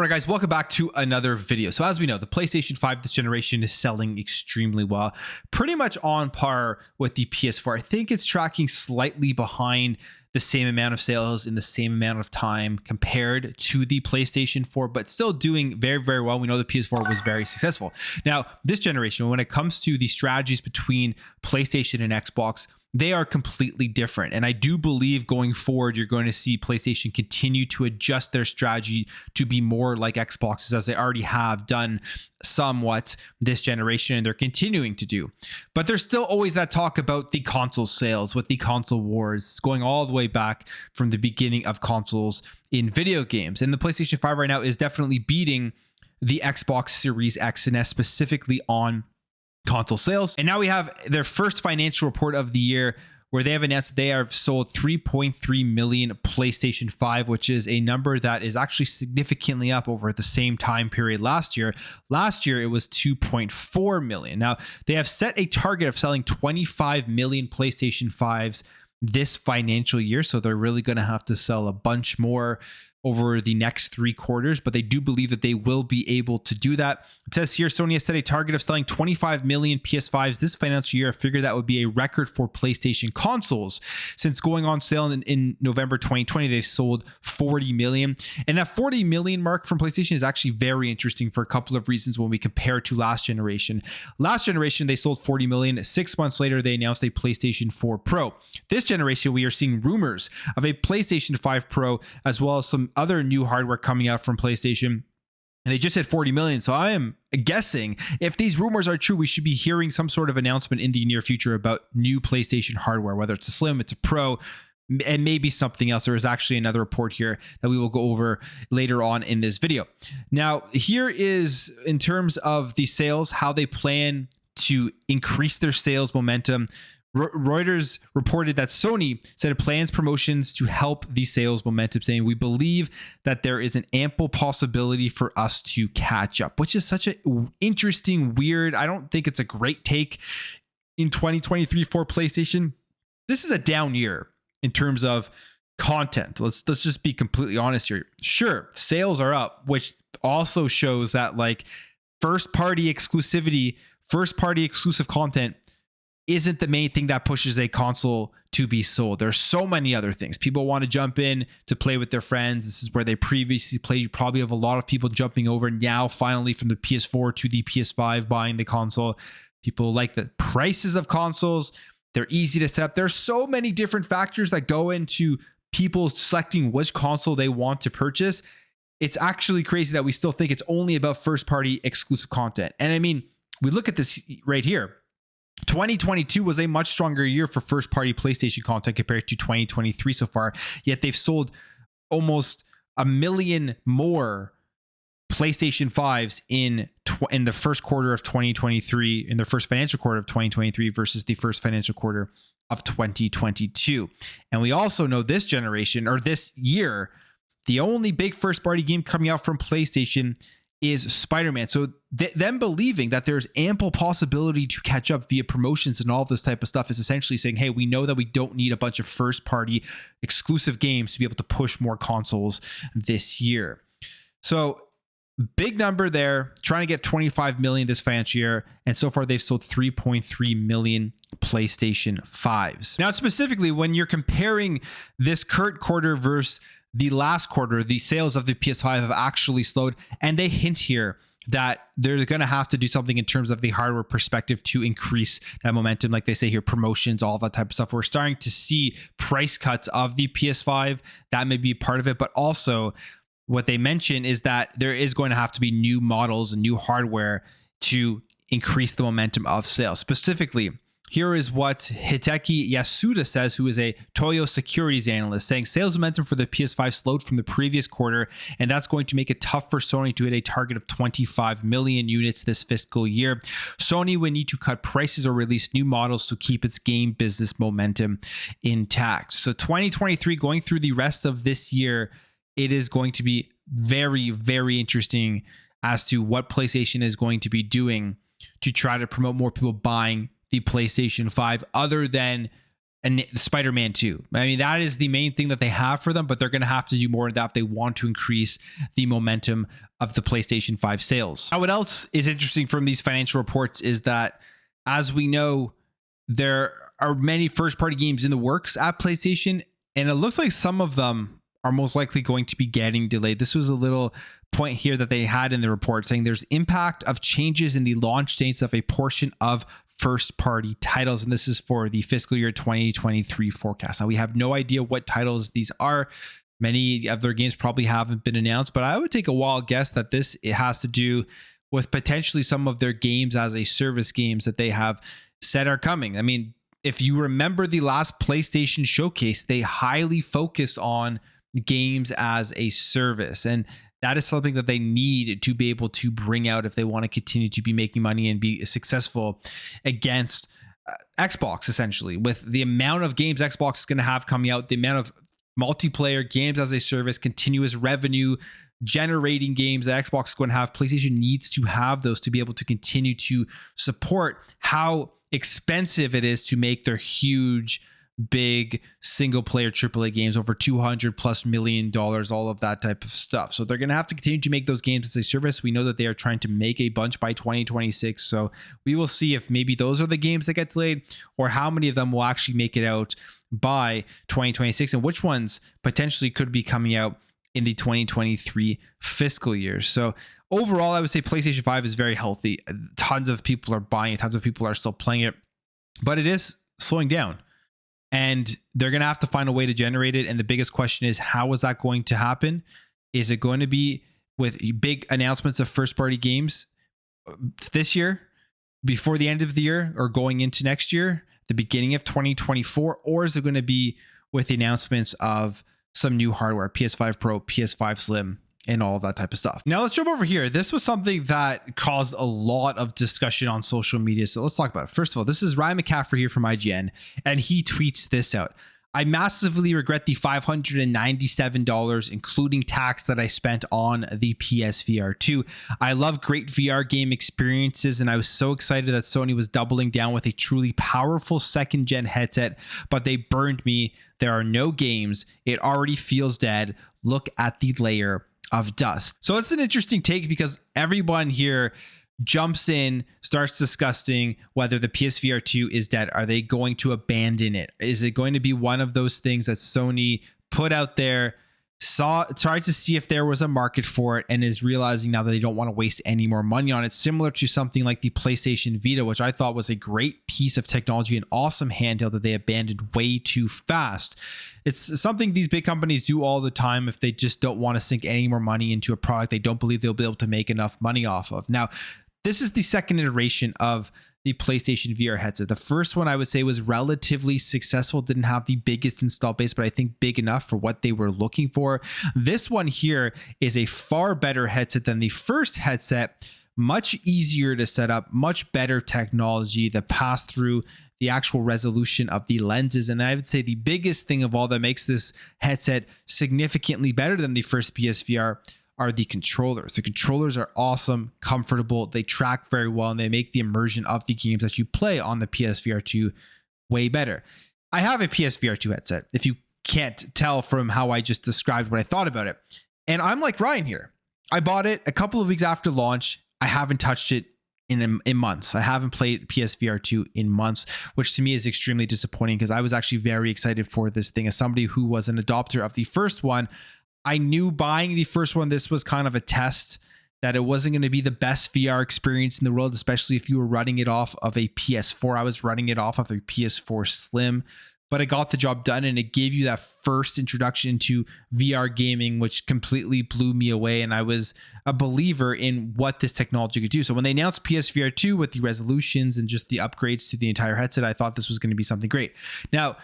right, guys, welcome back to another video. So as we know, the PlayStation 5 this generation is selling extremely well, pretty much on par with the PS4. I think it's tracking slightly behind the same amount of sales in the same amount of time compared to the PlayStation 4, but still doing very, very well. We know the PS4 was very successful. Now, this generation, when it comes to the strategies between PlayStation and Xbox, they are completely different. And I do believe going forward, you're going to see PlayStation continue to adjust their strategy to be more like Xboxes, as they already have done somewhat this generation, and they're continuing to do. But there's still always that talk about the console sales with the console wars going all the way back from the beginning of consoles in video games. And the PlayStation 5 right now is definitely beating the Xbox Series X and S, specifically on console sales. And now we have their first financial report of the year, where they have announced that they have sold 3.3 million PlayStation 5, which is a number that is actually significantly up over the same time period last year. Last year, it was 2.4 million. Now, they have set a target of selling 25 million PlayStation 5s this financial year, so they're really going to have to sell a bunch more over the next 3 quarters, but they do believe that they will be able to do that. It says here, Sony has set a target of selling 25 million PS5s this financial year. I figure that would be a record for PlayStation consoles. Since going on sale in November 2020, they've sold 40 million. And that 40 million mark from PlayStation is actually very interesting for a couple of reasons when we compare to last generation. Last generation, they sold 40 million. 6 months later, they announced a PlayStation 4 Pro. This generation, we are seeing rumors of a PlayStation 5 Pro, as well as some other new hardware coming out from PlayStation, and they just hit 40 million. So I am guessing if these rumors are true, we should be hearing some sort of announcement in the near future about new PlayStation hardware, whether it's a Slim, it's a Pro, and maybe something else. There is actually another report here that we will go over later on in this video. Now, here is, in terms of the sales, how they plan to increase their sales momentum. Reuters reported that Sony said it plans promotions to help the sales momentum, saying, "We believe that there is an ample possibility for us to catch up," which is such an interesting, weird, I don't think it's a great take in 2023 for PlayStation. This is a down year in terms of content. Let's just be completely honest here. Sure, sales are up, which also shows that like first party exclusivity, first party exclusive content isn't the main thing that pushes a console to be sold. There's so many other things. People want to jump in to play with their friends. This is where they previously played. You probably have a lot of people jumping over now, finally, from the PS4 to the PS5, buying the console. People like the prices of consoles. They're easy to set up. There's so many different factors that go into people selecting which console they want to purchase. It's actually crazy that we still think it's only about first-party exclusive content. And I mean, we look at this right here. 2022 was a much stronger year for first-party PlayStation content compared to 2023 so far, yet they've sold almost 1 million more PlayStation 5s in the first quarter of 2023, in their first financial quarter of 2023 versus the first financial quarter of 2022. And we also know this generation, or this year, the only big first-party game coming out from PlayStation is Spider-Man. So them believing that there's ample possibility to catch up via promotions and all this type of stuff is essentially saying, hey, we know that we don't need a bunch of first-party exclusive games to be able to push more consoles this year. So big number there, trying to get 25 million this financial year, and so far they've sold 3.3 million PlayStation 5s. Now, specifically, when you're comparing this current quarter versus the last quarter, the sales of the PS5 have actually slowed, and they hint here that they're going to have to do something in terms of the hardware perspective to increase that momentum. Like they say here, promotions, all that type of stuff. We're starting to see price cuts of the PS5. That may be part of it, but also what they mention is that there is going to have to be new models and new hardware to increase the momentum of sales. Specifically, here is what Hideki Yasuda says, who is a Toyo securities analyst, saying sales momentum for the PS5 slowed from the previous quarter, and that's going to make it tough for Sony to hit a target of 25 million units this fiscal year. Sony would need to cut prices or release new models to keep its game business momentum intact. So 2023, going through the rest of this year, it is going to be very, very interesting as to what PlayStation is going to be doing to try to promote more people buying the PlayStation 5, other than and Spider-Man 2. I mean, that is the main thing that they have for them, but they're going to have to do more of that if they want to increase the momentum of the PlayStation 5 sales. Now, what else is interesting from these financial reports is that, as we know, there are many first-party games in the works at PlayStation, and it looks like some of them are most likely going to be getting delayed. This was a little point here that they had in the report saying there's impact of changes in the launch dates of a portion of first party titles, and this is for the fiscal year 2023 forecast. Now, we have no idea what titles these are. Many of their games probably haven't been announced, but I would take a wild guess that it has to do with potentially some of their games as a service games that they have said are coming. I mean, if you remember the last PlayStation showcase, they highly focused on games as a service, and that is something that they need to be able to bring out if they want to continue to be making money and be successful against Xbox, essentially. With the amount of games Xbox is going to have coming out, the amount of multiplayer games as a service, continuous revenue generating games that Xbox is going to have, PlayStation needs to have those to be able to continue to support how expensive it is to make their huge, big single player AAA games, over $200+ million, all of that type of stuff. So they're going to have to continue to make those games as a service. We know that they are trying to make a bunch by 2026. So we will see if maybe those are the games that get delayed, or how many of them will actually make it out by 2026, and which ones potentially could be coming out in the 2023 fiscal year. So overall, I would say PlayStation 5 is very healthy. Tons of people are buying it. Tons of people are still playing it, but it is slowing down. And they're going to have to find a way to generate it. And the biggest question is, how is that going to happen? Is it going to be with big announcements of first-party games this year, before the end of the year, or going into next year, the beginning of 2024? Or is it going to be with the announcements of some new hardware, PS5 Pro, PS5 Slim, and all of that type of stuff? Now let's jump over here. This was something that caused a lot of discussion on social media, so let's talk about it. First of all, this is Ryan McCaffrey here from IGN, and he tweets this out. I massively regret the $597, including tax, that I spent on the PSVR 2. I love great VR game experiences, and I was so excited that Sony was doubling down with a truly powerful second-gen headset, but they burned me. There are no games. It already feels dead. Look at the layer of dust. So it's an interesting take, because everyone here jumps in, starts discussing whether the PSVR 2 is dead. Are they going to abandon it? Is it going to be one of those things that Sony put out there, tried to see if there was a market for it, and is realizing now that they don't want to waste any more money on it? Similar to something like the PlayStation Vita, which I thought was a great piece of technology, an awesome handheld that they abandoned way too fast. It's something these big companies do all the time if they just don't want to sink any more money into a product they don't believe they'll be able to make enough money off of. Now, this is the second iteration of the PlayStation VR headset. The first one, I would say, was relatively successful, didn't have the biggest install base, but I think big enough for what they were looking for. This one here is a far better headset than the first headset, much easier to set up, much better technology, the pass-through, the actual resolution of the lenses. And I would say the biggest thing of all that makes this headset significantly better than the first PSVR are the controllers. The controllers are awesome, comfortable, they track very well, and they make the immersion of the games that you play on the PSVR 2 way better. I have a PSVR 2 headset, if you can't tell from how I just described what I thought about it. And I'm like Ryan here. I bought it a couple of weeks after launch. I haven't touched it in months. I haven't played PSVR 2 in months, which to me is extremely disappointing, because I was actually very excited for this thing. As somebody who was an adopter of the first one, I knew buying the first one, this was kind of a test, that it wasn't going to be the best VR experience in the world, especially if you were running it off of a PS4. I was running it off of a PS4 Slim, but it got the job done, and it gave you that first introduction to VR gaming, which completely blew me away. And I was a believer in what this technology could do. So when they announced PSVR 2 with the resolutions and just the upgrades to the entire headset, I thought this was going to be something great. Now,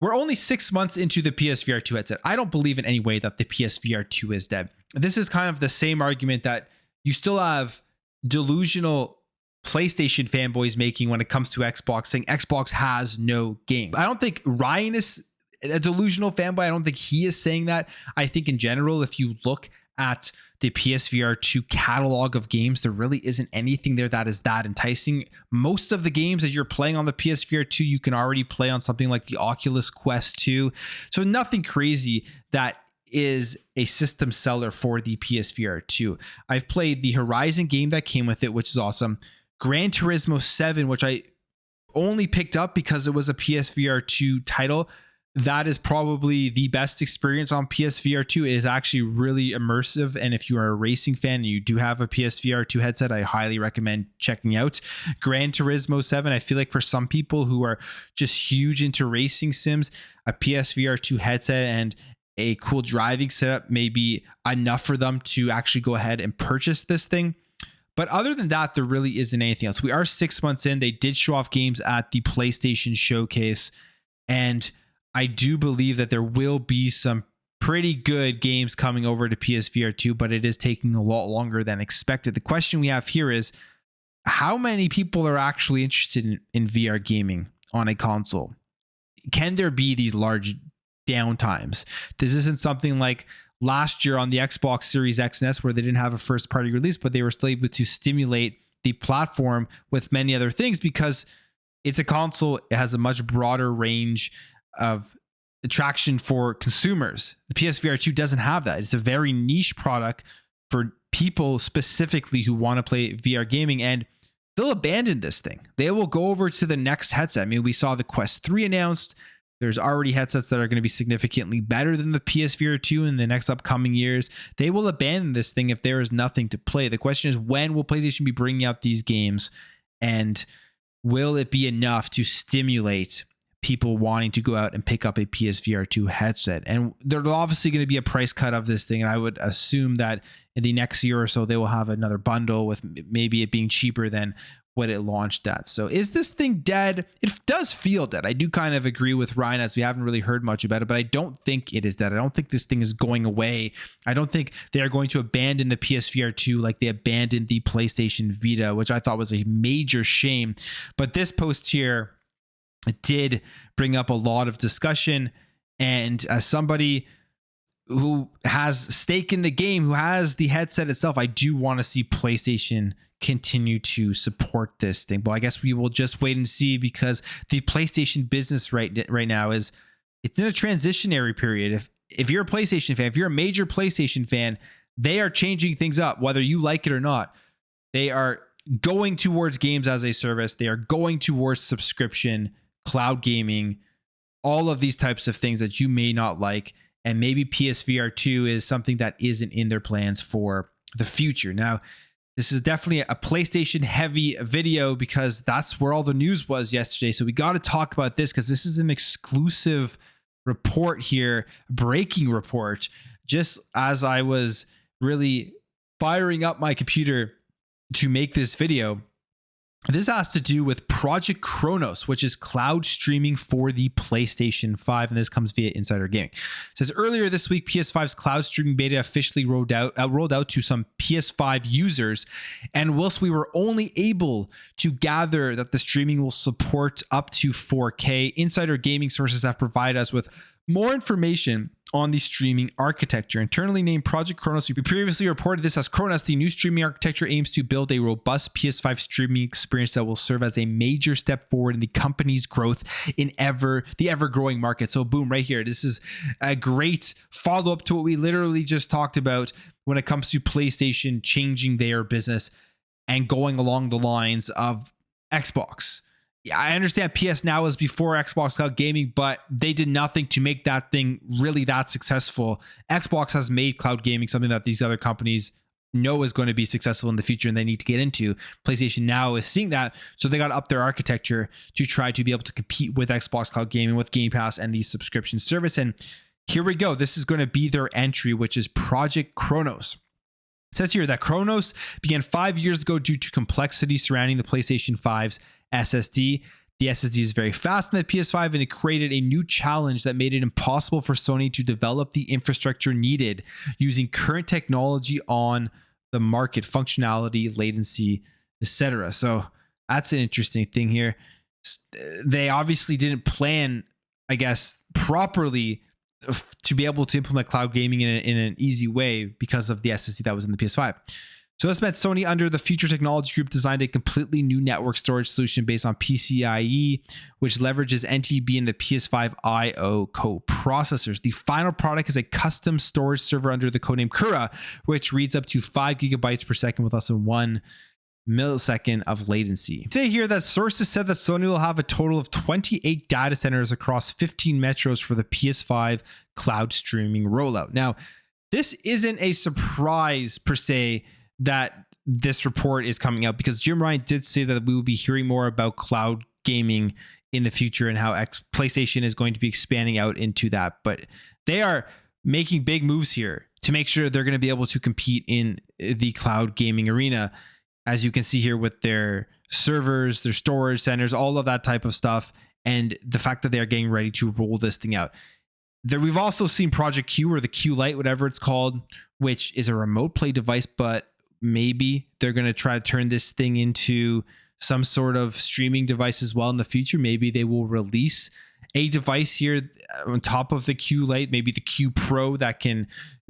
we're only 6 months into the PSVR 2 headset. I don't believe in any way that the PSVR 2 is dead. This is kind of the same argument that you still have delusional PlayStation fanboys making when it comes to Xbox, saying Xbox has no games. I don't think Ryan is a delusional fanboy. I don't think he is saying that. I think in general, if you look at the PSVR 2 catalog of games, there really isn't anything there that is that enticing. Most of the games that you're playing on the PSVR 2, you can already play on something like the Oculus Quest 2. So nothing crazy that is a system seller for the PSVR 2. I've played the Horizon game that came with it, which is awesome. Gran Turismo 7, which I only picked up because it was a PSVR 2 title. That is probably the best experience on PSVR 2. It is actually really immersive. And if you are a racing fan and you do have a PSVR 2 headset, I highly recommend checking out Gran Turismo 7. I feel like for some people who are just huge into racing sims, a PSVR 2 headset and a cool driving setup may be enough for them to actually go ahead and purchase this thing. But other than that, there really isn't anything else. We are 6 months in. They did show off games at the PlayStation Showcase, and I do believe that there will be some pretty good games coming over to PSVR 2, but it is taking a lot longer than expected. The question we have here is, how many people are actually interested in VR gaming on a console? Can there be these large downtimes? This isn't something like last year on the Xbox Series X and S where they didn't have a first party release, but they were still able to stimulate the platform with many other things because it's a console. It has a much broader range of attraction for consumers. The PSVR 2 doesn't have that. It's a very niche product for people specifically who want to play VR gaming, and they'll abandon this thing. They will go over to the next headset. I mean, we saw the Quest 3 announced. There's already headsets that are going to be significantly better than the PSVR 2 in the next upcoming years. They will abandon this thing if there is nothing to play. The question is, when will PlayStation be bringing out these games, and will it be enough to stimulate people wanting to go out and pick up a PSVR 2 headset? And there's obviously going to be a price cut of this thing, and I would assume that in the next year or so they will have another bundle with maybe it being cheaper than what it launched at. So is this thing dead? It does feel dead. I do kind of agree with Ryan, as we haven't really heard much about it, but I don't think it is dead. I don't think this thing is going away. I don't think they are going to abandon the PSVR 2 like they abandoned the PlayStation Vita, which I thought was a major shame. But this post here did bring up a lot of discussion, and as somebody who has stake in the game, who has the headset itself, I do want to see PlayStation continue to support this thing. But I guess we will just wait and see, because the PlayStation business right now is, it's in a transitionary period. If you're a PlayStation fan, if you're a major PlayStation fan, they are changing things up, whether you like it or not. They are going towards games as a service. They are going towards subscription, cloud gaming, all of these types of things that you may not like. And maybe PSVR 2 is something that isn't in their plans for the future. Now, this is definitely a PlayStation heavy video because that's where all the news was yesterday. So we got to talk about this because this is an exclusive report here, breaking report. Just as I was really firing up my computer to make this video, this has to do with Project Kronos, which is cloud streaming for the PlayStation 5, and this comes via Insider Gaming. It says earlier this week, PS5's cloud streaming beta officially rolled out to some PS5 users, and whilst we were only able to gather that the streaming will support up to 4K, Insider Gaming sources have provided us with more information on the streaming architecture. Internally named Project Kronos, we previously reported this as Kronos. The new streaming architecture aims to build a robust PS5 streaming experience that will serve as a major step forward in the company's growth in the ever-growing market. So boom, right here. This is a great follow-up to what we literally just talked about when it comes to PlayStation changing their business and going along the lines of Xbox. Yeah, I understand PS Now was before Xbox Cloud Gaming, but they did nothing to make that thing really that successful. Xbox has made cloud gaming something that these other companies know is going to be successful in the future and they need to get into. PlayStation Now is seeing that, so they got to up their architecture to try to be able to compete with Xbox Cloud Gaming, with Game Pass and the subscription service. And here we go. This is going to be their entry, which is Project Kronos. It says here that Kronos began 5 years ago due to complexity surrounding the PlayStation 5's SSD. The SSD is very fast in the PS5, and it created a new challenge that made it impossible for Sony to develop the infrastructure needed using current technology on the market, functionality, latency, etc. So that's an interesting thing here. They obviously didn't plan, I guess, properly to be able to implement cloud gaming in an easy way because of the SSD that was in the PS5. So this meant Sony, under the Future Technology Group, designed a completely new network storage solution based on PCIe, which leverages NTB and the PS5 I/O co-processors. The final product is a custom storage server under the codename Kura, which reads up to 5 gigabytes per second with less than 1 millisecond of latency. Say here that sources said that Sony will have a total of 28 data centers across 15 metros for the PS5 cloud streaming rollout. Now, this isn't a surprise per se that this report is coming out, because Jim Ryan did say that we will be hearing more about cloud gaming in the future and how PlayStation is going to be expanding out into that. But they are making big moves here to make sure they're going to be able to compete in the cloud gaming arena, as you can see here with their servers, their storage centers, all of that type of stuff, and the fact that they are getting ready to roll this thing out. We've also seen Project Q, or the Q Lite, whatever it's called, which is a remote play device, but maybe they're going to try to turn this thing into some sort of streaming device as well in the future. Maybe they will release a device here on top of the Q Lite, maybe the Q Pro, that can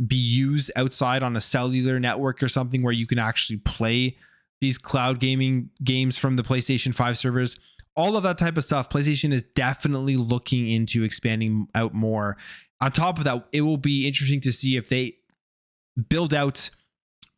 be used outside on a cellular network or something, where you can actually play these cloud gaming games from the PlayStation 5 servers. All of that type of stuff, PlayStation is definitely looking into expanding out more. On top of that, it will be interesting to see if they build out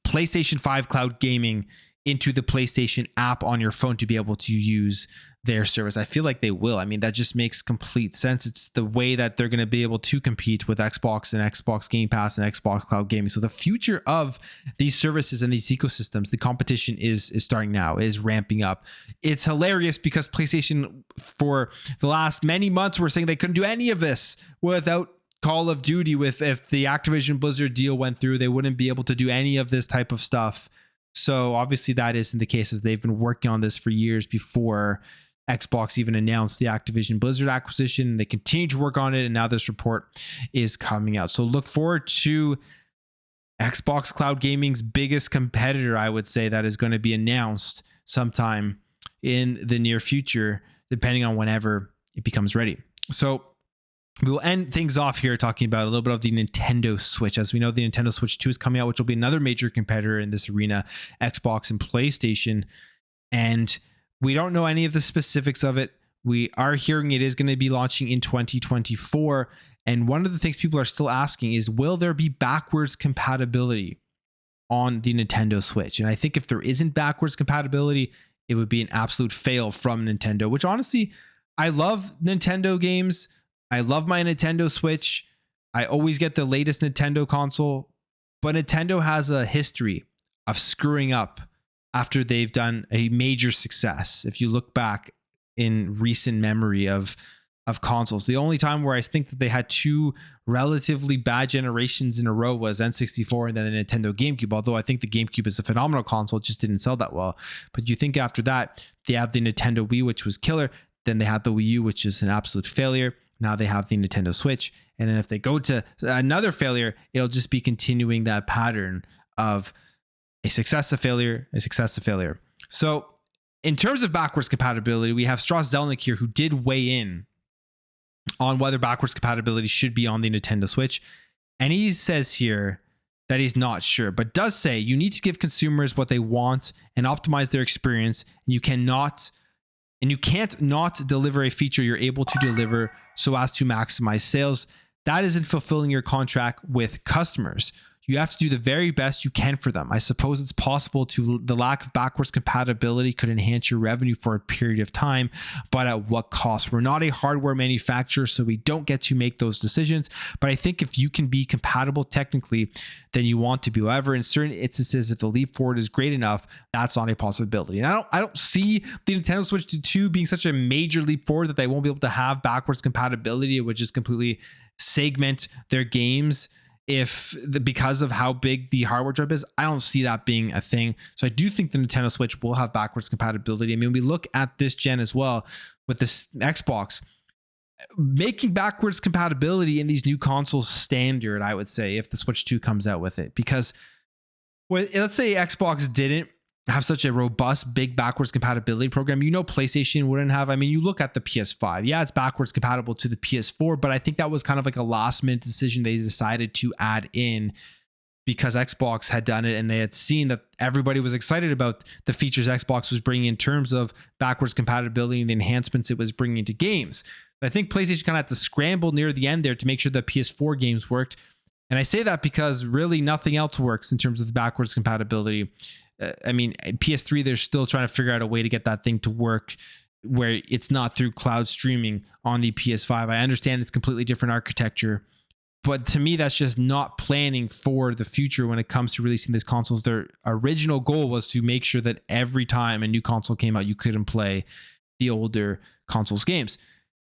PlayStation 5 cloud gaming into the PlayStation app on your phone to be able to use their service. I feel like they will. I mean, that just makes complete sense. It's the way that they're going to be able to compete with Xbox and Xbox Game Pass and Xbox Cloud Gaming. So the future of these services and these ecosystems, the competition is starting now, is ramping up. It's hilarious because PlayStation, for the last many months, were saying they couldn't do any of this without Call of Duty. If the Activision Blizzard deal went through, they wouldn't be able to do any of this type of stuff. So obviously that isn't the case, as they've been working on this for years before Xbox even announced the Activision Blizzard acquisition. They continue to work on it, and now this report is coming out. So look forward to Xbox Cloud Gaming's biggest competitor, I would say, that is going to be announced sometime in the near future, depending on whenever it becomes ready. So we will end things off here talking about a little bit of the Nintendo Switch. As we know, the Nintendo Switch 2 is coming out, which will be another major competitor in this arena, Xbox and PlayStation. And we don't know any of the specifics of it. We are hearing it is going to be launching in 2024. And one of the things people are still asking is, will there be backwards compatibility on the Nintendo Switch? And I think if there isn't backwards compatibility, it would be an absolute fail from Nintendo, which honestly, I love Nintendo games. I love my Nintendo Switch. I always get the latest Nintendo console, but Nintendo has a history of screwing up after they've done a major success. If you look back in recent memory of consoles, the only time where I think that they had two relatively bad generations in a row was N64 and then the Nintendo GameCube. Although I think the GameCube is a phenomenal console, it just didn't sell that well. But you think after that, they have the Nintendo Wii, which was killer. Then they had the Wii U, which is an absolute failure. Now they have the Nintendo Switch. And then if they go to another failure, it'll just be continuing that pattern of a success to failure, a success to failure. So in terms of backwards compatibility, we have Strauss Zelnick here, who did weigh in on whether backwards compatibility should be on the Nintendo Switch. And he says here that he's not sure, but does say you need to give consumers what they want and optimize their experience. And you can't not deliver a feature you're able to deliver so as to maximize sales. That isn't fulfilling your contract with customers. You have to do the very best you can for them. I suppose it's possible the lack of backwards compatibility could enhance your revenue for a period of time, but at what cost? We're not a hardware manufacturer, so we don't get to make those decisions. But I think if you can be compatible technically, then you want to be. However, in certain instances, if the leap forward is great enough, that's not a possibility. And I don't see the Nintendo Switch 2 being such a major leap forward that they won't be able to have backwards compatibility. It would just completely segment their games because of how big the hardware jump is. I don't see that being a thing. So I do think the Nintendo Switch will have backwards compatibility. I mean, we look at this gen as well with this Xbox, making backwards compatibility in these new consoles standard, I would say, if the Switch 2 comes out with it. Because let's say Xbox didn't have such a robust, big backwards compatibility program. PlayStation wouldn't have. I mean, you look at the PS5. Yeah, it's backwards compatible to the PS4, but I think that was kind of like a last minute decision they decided to add in because Xbox had done it and they had seen that everybody was excited about the features Xbox was bringing in terms of backwards compatibility and the enhancements it was bringing to games. I think PlayStation kind of had to scramble near the end there to make sure that PS4 games worked. And I say that because really nothing else works in terms of the backwards compatibility. I mean, PS3, they're still trying to figure out a way to get that thing to work where it's not through cloud streaming on the PS5. I understand it's completely different architecture, but to me, that's just not planning for the future when it comes to releasing these consoles. Their original goal was to make sure that every time a new console came out, you couldn't play the older consoles games.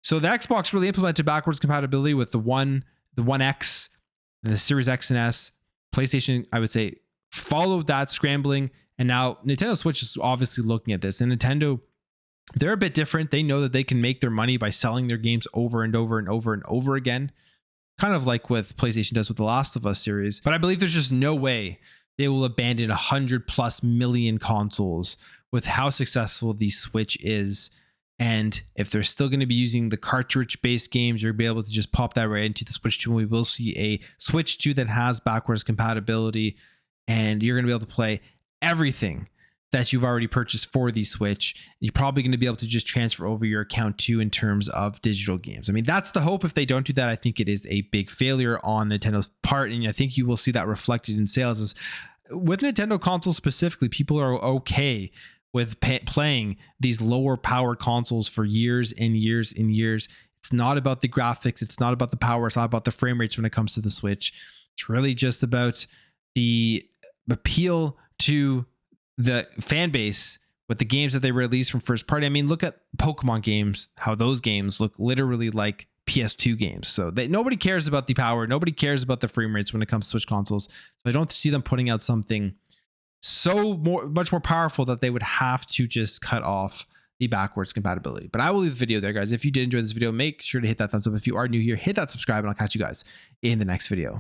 So the Xbox really implemented backwards compatibility with the One X, the Series X and S. PlayStation, I would say, followed that scrambling, and now Nintendo Switch is obviously looking at this. And Nintendo, they're a bit different. They know that they can make their money by selling their games over and over and over and over again, kind of like what PlayStation does with the Last of Us series. But I believe there's just no way they will abandon 100+ million consoles with how successful the Switch is. And if they're still going to be using the cartridge-based games, you'll be able to just pop that right into the Switch 2, and we will see a Switch 2 that has backwards compatibility, and you're going to be able to play everything that you've already purchased for the Switch. You're probably going to be able to just transfer over your account too in terms of digital games. I mean, that's the hope. If they don't do that, I think it is a big failure on Nintendo's part, and I think you will see that reflected in sales. As with Nintendo consoles specifically, people are okay with playing these lower power consoles for years and years and years. It's not about the graphics. It's not about the power. It's not about the frame rates when it comes to the Switch. It's really just about the appeal to the fan base with the games that they release from first party. I mean, look at Pokemon games, how those games look literally like PS2 games. So nobody cares about the power. Nobody cares about the frame rates when it comes to Switch consoles. So I don't see them putting out something much more powerful that they would have to just cut off the backwards compatibility. But I will leave the video there, guys. If you did enjoy this video, make sure to hit that thumbs up. If you are new here, hit that subscribe, and I'll catch you guys in the next video.